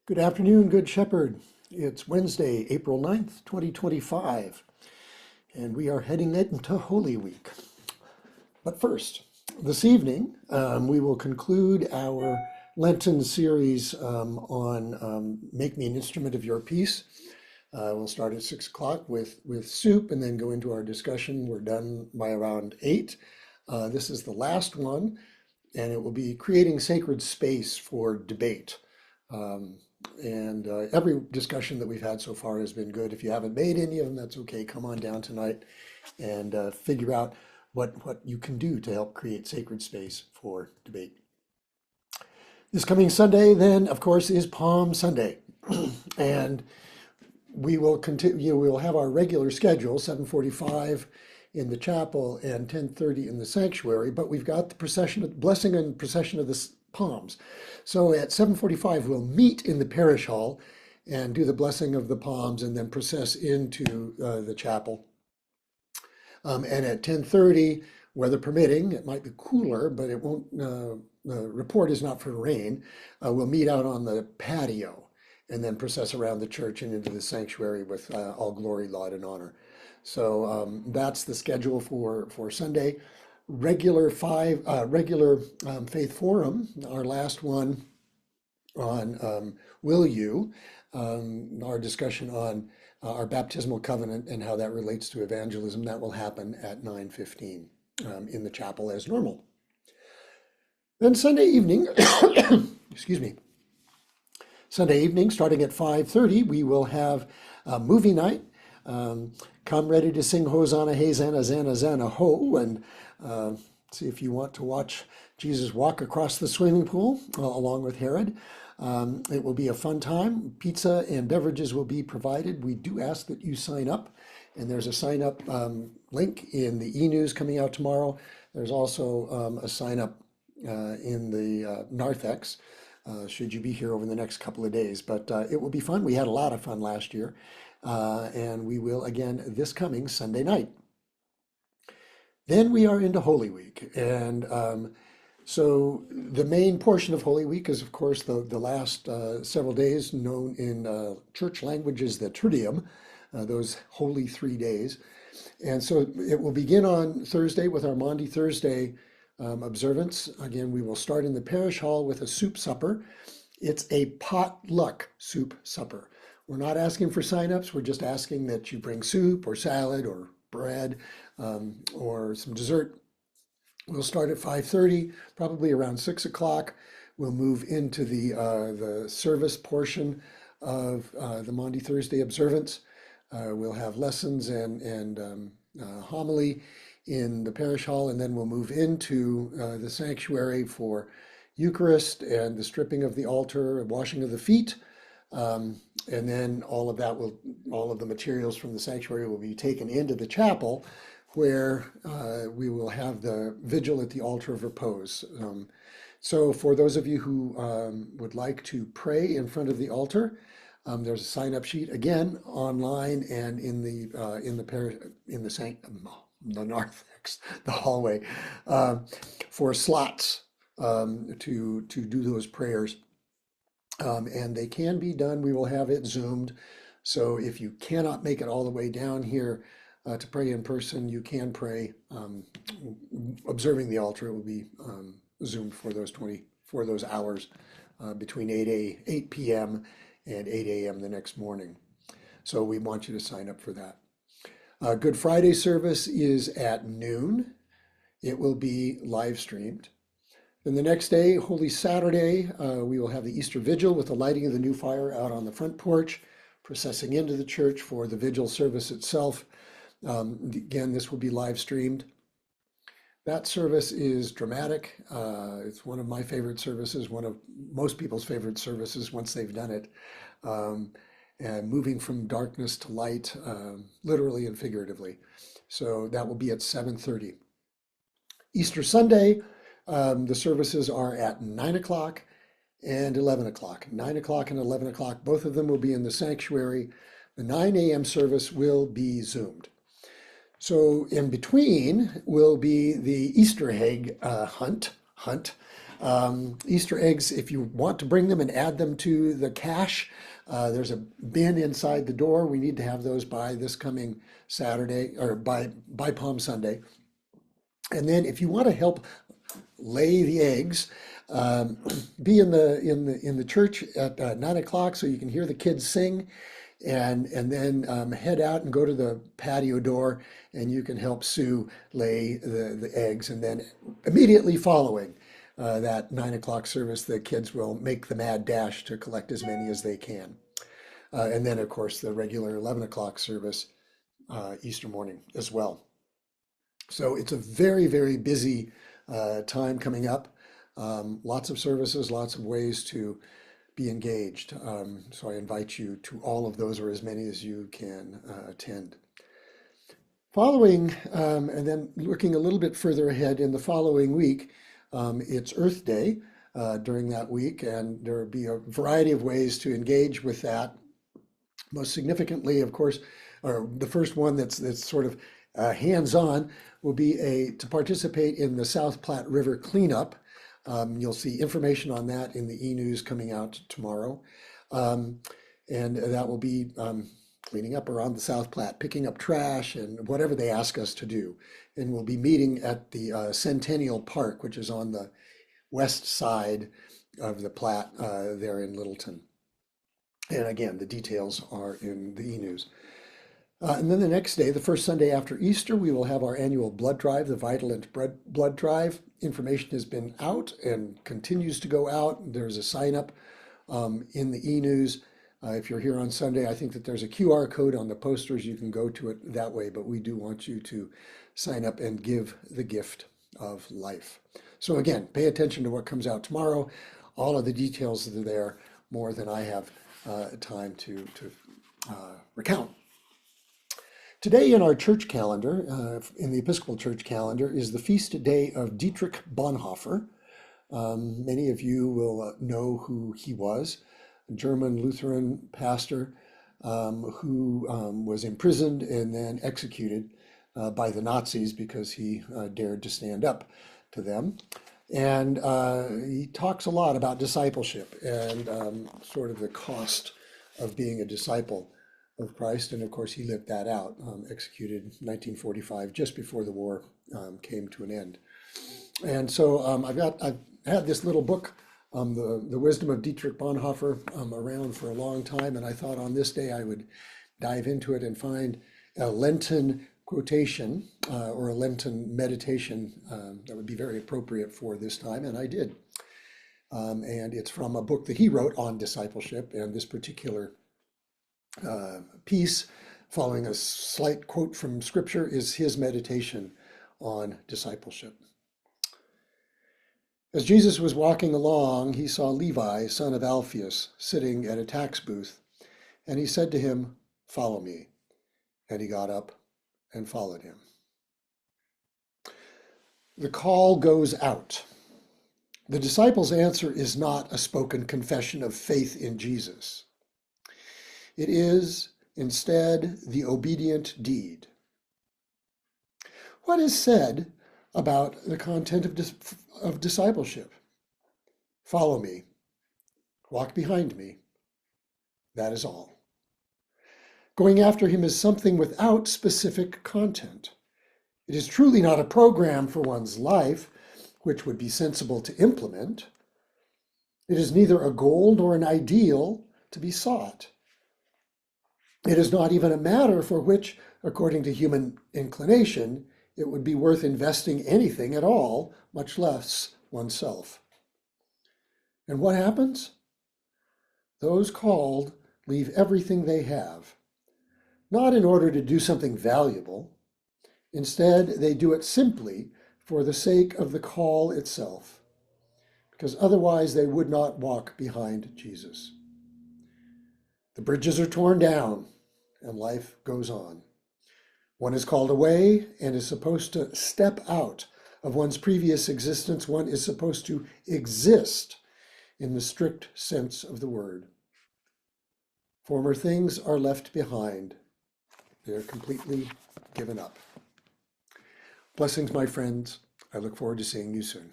Good afternoon, Good Shepherd. It's Wednesday, April 9th, 2025, and we are heading into Holy Week. But first, this evening, we will conclude our Lenten series on Make Me an Instrument of Your Peace. We'll start at 6 o'clock with soup and then go into our discussion. We're done by around 8. This is the last one, and it will be creating sacred space for debate. And every discussion that we've had so far has been good. If you haven't made any of them, that's okay. Come on down tonight and figure out what you can do to help create sacred space for debate. This coming Sunday, then, of course, is Palm Sunday. And we will continue, we will have our regular schedule, 7:45 in the chapel and 10:30 in the sanctuary, but we've got the procession, blessing and procession of the palms. So at 7:45, we'll meet in the parish hall and do the blessing of the palms and then process into the chapel. And at 10:30, weather permitting, it might be cooler, but it won't, the report is not for rain. We'll meet out on the patio and then process around the church and into the sanctuary with all glory, laud, and honor. So that's the schedule for Sunday. Regular Faith Forum, our last one on Will You, our discussion on our baptismal covenant and how that relates to evangelism, that will happen at 9:15 in the chapel as normal. Then Sunday evening, excuse me, Sunday evening, starting at 5:30, we will have a movie night. Come ready to sing Hosanna, Hosanna, Zana, Zana, Ho, and see if you want to watch Jesus walk across the swimming pool along with Herod. It will be a fun time. Pizza and beverages will be provided. We do ask that you sign up, and there's a sign up link in the e-news coming out tomorrow. There's also a sign up in the narthex should you be here over the next couple of days. But it will be fun. We had a lot of fun last year, and we will again this coming Sunday night. Then we are into Holy Week, and so the main portion of Holy Week is, of course, the last several days, known in church language as the Triduum, those holy 3 days. And so it will begin on Thursday with our Maundy Thursday observance. Again, we will start in the parish hall with a soup supper. It's a potluck soup supper. We're not asking for signups. We're just asking that you bring soup or salad or bread or some dessert. We'll start at 5:30, probably around 6 o'clock. We'll move into the service portion of the Maundy Thursday observance. We'll have lessons and homily in the parish hall, and then we'll move into the sanctuary for Eucharist and the stripping of the altar and washing of the feet. And then all of the materials from the sanctuary will be taken into the chapel where we will have the vigil at the altar of repose. So for those of you who would like to pray in front of the altar, there's a sign-up sheet again online and in the narthex, the hallway, for slots to do those prayers. And they can be done. We will have it Zoomed. So if you cannot make it all the way down here to pray in person, you can pray observing the altar. It will be Zoomed for those hours between 8 p.m. and 8 a.m. the next morning. So we want you to sign up for that. Good Friday service is at noon. It will be live streamed. Then the next day, Holy Saturday, we will have the Easter Vigil with the lighting of the new fire out on the front porch, processing into the church for the vigil service itself. Again, this will be live streamed. That service is dramatic. It's one of my favorite services, one of most people's favorite services once they've done it. And moving from darkness to light, literally and figuratively. So that will be at 7:30. Easter Sunday, the services are at 9 o'clock and 11 o'clock. 9 o'clock and 11 o'clock, both of them will be in the sanctuary. The 9 a.m. service will be Zoomed. So in between will be the Easter egg hunt. Easter eggs, if you want to bring them and add them to the cache, there's a bin inside the door. We need to have those by this coming Saturday or by Palm Sunday. And then if you want to help lay the eggs, um, be in the church at 9 o'clock so you can hear the kids sing, and then head out and go to the patio door, and you can help Sue lay the eggs. And then immediately following that 9 o'clock service, the kids will make the mad dash to collect as many as they can. And then, of course, the regular 11 o'clock service Easter morning as well. So it's a very, very busy time coming up. Lots of services, lots of ways to be engaged. So I invite you to all of those or as many as you can attend. Following, and then looking a little bit further ahead in the following week, it's Earth Day during that week, and there will be a variety of ways to engage with that. Most significantly, of course, or the first one that's sort of hands-on will be to participate in the South Platte River cleanup. You'll see information on that in the e-news coming out tomorrow. And that will be cleaning up around the South Platte, picking up trash and whatever they ask us to do. And we'll be meeting at the Centennial Park, which is on the west side of the Platte there in Littleton. And again, the details are in the e-news. And then the next day, the first Sunday after Easter, we will have our annual blood drive, the Vitalent Blood Drive. Information has been out and continues to go out. There's a sign up in the e-news. If you're here on Sunday, I think that there's a QR code on the posters. You can go to it that way, but we do want you to sign up and give the gift of life. So again, pay attention to what comes out tomorrow. All of the details are there, more than I have time to recount. Today in our church calendar, in the Episcopal Church calendar, is the feast day of Dietrich Bonhoeffer. Many of you will know who he was, a German Lutheran pastor who was imprisoned and then executed by the Nazis because he dared to stand up to them. And he talks a lot about discipleship and sort of the cost of being a disciple of Christ. And of course, he lived that out, executed in 1945, just before the war came to an end. And so I've had this little book, the Wisdom of Dietrich Bonhoeffer, around for a long time. And I thought on this day I would dive into it and find a Lenten quotation or a Lenten meditation that would be very appropriate for this time. And I did. And it's from a book that he wrote on discipleship, and this particular piece, following a slight quote from scripture, is his meditation on discipleship. As Jesus was walking along, he saw Levi, son of Alphaeus, sitting at a tax booth, and he said to him, "Follow me." And he got up and followed him. The call goes out. The disciples' answer is not a spoken confession of faith in Jesus. It is, instead, the obedient deed. What is said about the content of discipleship? Follow me, walk behind me, that is all. Going after him is something without specific content. It is truly not a program for one's life, which would be sensible to implement. It is neither a goal nor an ideal to be sought. It is not even a matter for which, according to human inclination, it would be worth investing anything at all, much less oneself. And what happens? Those called leave everything they have, not in order to do something valuable. Instead, they do it simply for the sake of the call itself, because otherwise they would not walk behind Jesus. The bridges are torn down and life goes on. One is called away and is supposed to step out of one's previous existence. One is supposed to exist in the strict sense of the word. Former things are left behind. They are completely given up. Blessings, my friends. I look forward to seeing you soon.